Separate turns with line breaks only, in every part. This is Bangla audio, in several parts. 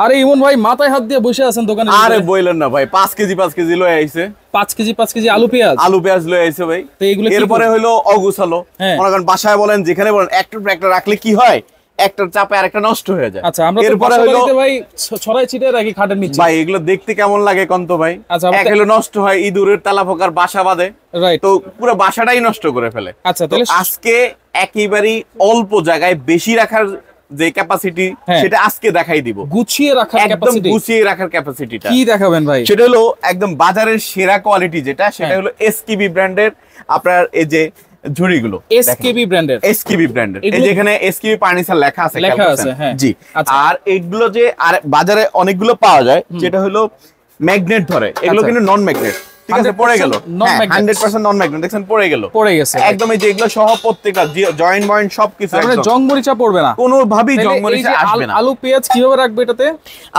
আরে ইমন ভাই মাথায় হাত দিয়ে বসে আছেন দোকানে?
আরে বললেন না ভাই, 5 কেজি লয়ে আইছে।
5 কেজি আলু পেঁয়াজ
লয়ে আইছে ভাই।
তো এগুলো
এরপরে হলো অগুছালো, মনে করেন বাসায় বলেন যেখানে বলেন একটার পর একটা রাখলে কি হয়, একটার চাপে আরেকটা নষ্ট হয়ে যায়।
আচ্ছা, আমরা এরপরে হলো ভাই ছড়াই ছিটে রাখি খাটের নিচে।
ভাই এগুলো দেখতে কেমন লাগে কোন তো ভাই? এক হলো নষ্ট হয়, ইঁদুরের তেলাপোকার বাসা বাঁধে, রাইট, তো পুরো বাসাটাই নষ্ট করে ফেলে।
আচ্ছা, তাহলে
আজকে একেবারে অল্প জায়গায় বেশি রাখার যে ক্যাপাসিটি সেটা আজকে দেখাই দিব। গুছিয়ে রাখার ক্যাপাসিটিটা কি দেখাবেন ভাই? সেটা হলো একদম বাজারের সেরা কোয়ালিটি যেটা, সেটা হলো এসকেবি ব্র্যান্ডের। আপনার এই যে ঝুড়িগুলো এসকেবি ব্র্যান্ডের, এই যে এখানে এসকেবি ফার্নিচার লেখা আছে জি। আর এগুলো যে আর বাজারে অনেকগুলো পাওয়া যায় যেটা হলো ম্যাগনেট ধরে, এগুলো কিন্তু নন ম্যাগনেট। ঠিক আছে, পড়ে গেল 100% নন ম্যাগনেট, দেখেন পড়ে গেছে একদম। এই যে এগুলো সহ প্রত্যেকটা জয়েন্ট ময়েন্ট সবকিছু একদম জং মরিচা পড়বে না, কোনো ভাবেই জং মরিচা আসবে না। আলু পেঁয়াজ কিভাবে রাখবে এটাতে?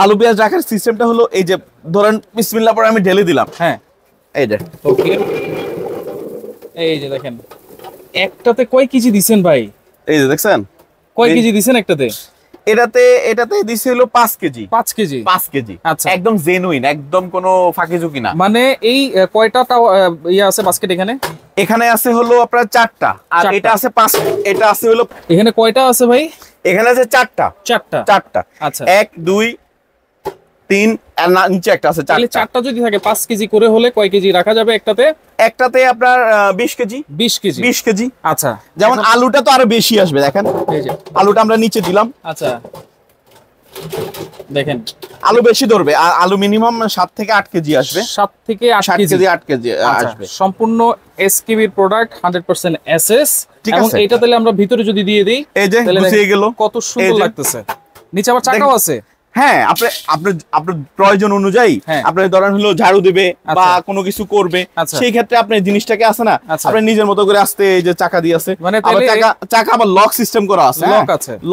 আলু পেঁয়াজ রাখার সিস্টেমটা হলো এই যে ধরেন বিসমিল্লাহ পরে আমি ঢেলে দিলাম, হ্যাঁ এই যে ওকে, এই যে দেখেন একটাতে কয় কেজি দিবেন ভাই? এই যে দেখছেন কয় কেজি দিবেন একটাতে? এটাতে দিছে হলো 5 কেজি। আচ্ছা, একদম জেনুইন, একদম কোনো ফাঁকি ঝুঁকি না। মানে এই কয়টা ইয়া আছে বাস্কেট? এখানে আছে হলো আপনার 4টা, আর এটা আছে 5, এটা আছে হলো এখানে কয়টা আছে ভাই? এখানে আছে 4টা। আচ্ছা, 1 2 3 আর নিচে একটা আছে 4টা যদি থাকে 5 কেজি করে হলে কয় কেজি রাখা যাবে একটাতে আপনার 20 কেজি। আচ্ছা, যেমন আলুটা তো আরো বেশি আসবে, দেখেন এই যে আলুটা আমরা নিচে দিলাম। আচ্ছা, দেখেন আলু বেশি ধরবে, আর আলু মিনিমাম 7 থেকে 8 কেজি আসবে। 7 থেকে 8 কেজি আসবে। সম্পূর্ণ এসকেবির প্রোডাক্ট, 100% এসএস। এবং এটা তাহলে আমরা ভিতরে যদি দিয়ে দেই, এই যে গুছিয়ে গেল, কত সুন্দর লাগতেছে। নিচে আবার চাকাও আছে। হ্যাঁ, আপনার প্রয়োজন অনুযায়ী আপনি ধরেন হলো ঝাড়ু দিবে বা কোনো কিছু করবে, সেই ক্ষেত্রে আপনি জিনিসটাকে আছে না, আপনি নিজের মতো করে আসতে এই যে চাকা দিয়ে আছে, আবার চাকা আবার লক সিস্টেম করা আছে,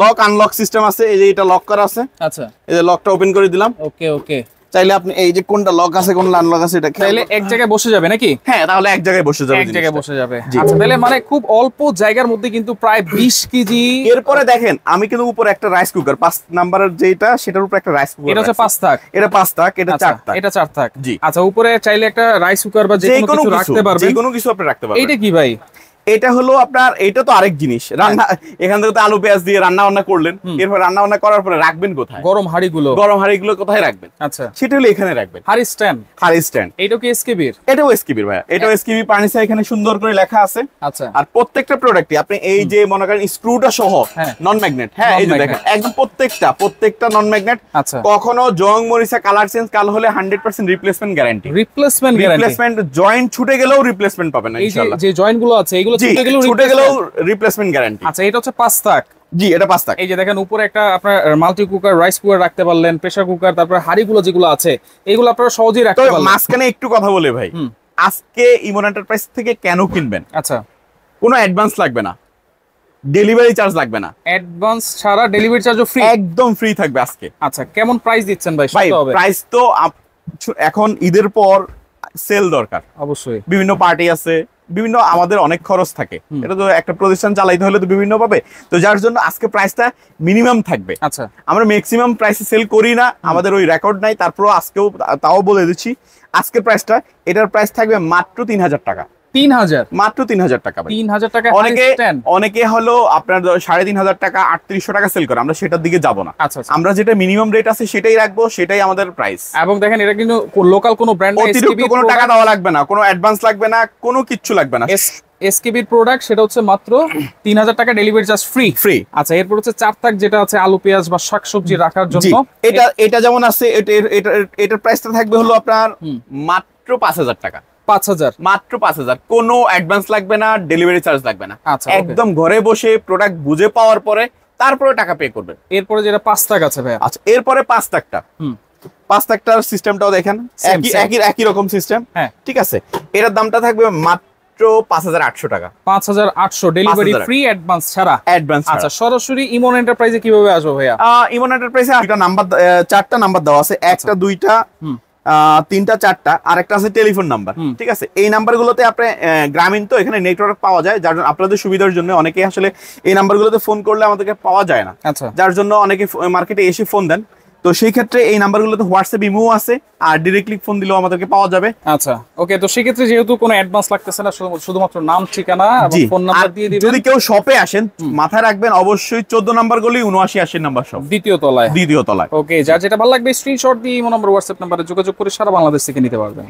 লক আনলক সিস্টেম আছে, এই যে এটা লক করা আছে। আচ্ছা, এই যে লকটা ওপেন করে দিলাম। ওকে, চাইলে আপনি এই যে কোনটা লক আছে কোনটা আনলক আছে এটা চাইলে এক জায়গায় বসে যাবে নাকি? হ্যাঁ, তাহলে এক জায়গায় বসে যাবে। আচ্ছা, তাহলে মানে খুব অল্প জায়গার মধ্যে কিন্তু প্রায় 20 কেজি। এরপরে দেখেন আমি কিন্তু উপরে একটা রাইস কুকার 5 নাম্বারের যেটা, সেটার উপরে একটা রাইস কুকার, এটা হচ্ছে 5 থাক, এটা 5 থাক, এটা 4 থাক, এটা 4 থাক। জি। আচ্ছা, উপরে চাইলে একটা রাইস কুকার বা যে কোনো কিছু রাখতে পারবেন, যে কোনো কিছু আপনি রাখতে পারবেন। এটা কি ভাই? এটা হলো আপনার, এটা তো আরেক জিনিস, রান্না এখান থেকে তো আলু পেঁয়াজ দিয়ে রান্না বান্না করলেন, এরপর রান্না বান্না করার পরে রাখবেন কোথায়? গরম হাঁড়িগুলো কোথায় রাখবেন? আচ্ছা, সেটা হলো এখানে রাখবেন, হাঁড়ি স্ট্যান্ড। এটা কি এসকেবির? এটাও এসকেবির ভাই, এটাও এসকেবি ফার্নিচার, এখানে সুন্দর করে লেখা আছে। আচ্ছা, আর প্রত্যেকটা প্রোডাক্টই আপনি এই যে মনে করেন স্ক্রুটা সহ নন ম্যাগনেট। হ্যাঁ, এই যে দেখেন একদম প্রত্যেকটা নন ম্যাগনেট। আচ্ছা, কখনো জং মরিচা কালার চেঞ্জ কালো হলে 100% রিপ্লেসমেন্ট গ্যারান্টি। রিপ্লেসমেন্ট জয়েন্ট ছুটে গেলেও রিপ্লেসমেন্ট পাবেন ইনশাআল্লাহ। এই যে জয়েন্ট গুলো আছে এগুলো ছুটে গেলেও রিপ্লেসমেন্ট গ্যারান্টি। আচ্ছা, এটা হচ্ছে 5 থাক। জি, এটা 5 থাক। এই যে দেখেন উপরে একটা আপনার মাল্টি কুকার, রাইস কুকার রাখতে পারলেন, প্রেসার কুকার, তারপর হাঁড়িগুলো যেগুলো আছে এগুলো আপনারা সহজেই রাখতে পারবেন। মাঝখানে একটু কথা বলে ভাই, আজকে ইমন এন্টারপ্রাইজ থেকে কেন কিনবেন? আচ্ছা, কোনো অ্যাডভান্স লাগবে না, ডেলিভারি চার্জ লাগবে না, অ্যাডভান্স ছাড়া ডেলিভারি চার্জও ফ্রি, একদম ফ্রি থাকবে আজকে। আচ্ছা, কেমন প্রাইস দিচ্ছেন ভাই? প্রাইস তো এখন ঈদের পর সেল দরকার, অবশ্যই বিভিন্ন পার্টি আছে, বিভিন্ন আমাদের অনেক খরচ থাকে, এটা তো একটা প্রতিষ্ঠান চালাইতে হলে তো বিভিন্ন পাবে, তো যার জন্য আজকে প্রাইসটা মিনিমাম থাকবে। আচ্ছা, আমরা ম্যাক্সিমাম প্রাইসে সেল করি না, আমাদের ওই রেকর্ড নাই, তারপরও আজকেও তাও বলে দিচ্ছি, আজকের প্রাইসটা, এটার প্রাইস থাকবে মাত্র 3000 টাকা। 3000, মাত্র 3000 টাকা। 3000 টাকা। অনেকে হলো আপনার 3500 টাকা 3800 টাকা সেল করে, আমরা সেটার দিকে যাব না। আচ্ছা, আমরা যেটা মিনিমাম রেট আছে সেটাই রাখবো, সেটাই আমাদের প্রাইস। এবং দেখেন এটা কিন্তু লোকাল কোনো ব্র্যান্ড, অতিরিক্ত কোনো টাকা দেওয়া লাগবে না, কোনো অ্যাডভান্স লাগবে না, কোনো কিচ্ছু লাগবে না। এসকেবির প্রোডাক্ট, সেটা হচ্ছে মাত্র 3000 টাকা, ডেলিভারি চার্জ ফ্রি। আচ্ছা, এরপর হচ্ছে 4 থাক যেটা আছে আলু পেঁয়াজ বা শাকসবজি রাখার জন্য, এটা যেমন আছে, এটার প্রাইসটা থাকবে হলো আপনার মাত্র 5000 টাকা। 5000, মাত্র 5000, কোনো অ্যাডভান্স লাগবে না, ডেলিভারি চার্জ লাগবে না। আচ্ছা, একদম ঘরে বসে প্রোডাক্ট বুঝে পাওয়ার পরে তারপরে টাকা পে করবেন। এরপরে যেটা 5 থাক আছে ভাই, আচ্ছা, এরপরে 5 থাকটা, 5 থাকটার সিস্টেমটা দেখেন একই রকম সিস্টেম। হ্যাঁ, ঠিক আছে, এটার দামটা থাকবে মাত্র 5800 টাকা। 5800, ডেলিভারি ফ্রি, অ্যাডভান্স ছাড়া। আচ্ছা, সরাসরি ইমন এন্টারপ্রাইজে কিভাবে আসবো ভাইয়া? ইমন এন্টারপ্রাইজে একটা নাম্বার, 4টা নাম্বার দেওয়া আছে, 1টা 2টা 3টা 4টা, আর একটা আছে টেলিফোন নাম্বার। ঠিক আছে, এই নাম্বারগুলোতে আপনি গ্রামীণ তো এখানে নেটওয়ার্ক পাওয়া যায়, যার জন্য আপনাদের সুবিধার জন্য অনেকে আসলে এই নাম্বারগুলোতে ফোন করলে আমাদেরকে পাওয়া যায় না, যার জন্য অনেকে মার্কেটে এসে ফোন দেন। তো সেই ক্ষেত্রে এই নাম্বারগুলোতে হোয়াটসঅ্যাপ ইমো আছে, আর ডাইরেক্টলি ফোন দিলেও আমাদেরকে পাওয়া যাবে।
আচ্ছা ওকে, তো সেই ক্ষেত্রে যেহেতু কোনো অ্যাডভান্স লাগতেছে না, শুধুমাত্র নাম, ঠিকানা এবং ফোন নাম্বার দিয়ে দিবেন।
যদি কেউ শপে আসেন মাথায় রাখবেন অবশ্যই 14 নাম্বার গলি 7980 নাম্বার শপ, দ্বিতীয় তলায়।
ওকে, যার যেটা ভালো লাগবে স্ক্রিনশট দিয়ে ইমো নাম্বার, হোয়াটসঅ্যাপ নাম্বারে যোগাযোগ করে সারা বাংলাদেশ থেকে নিতে পারবেন।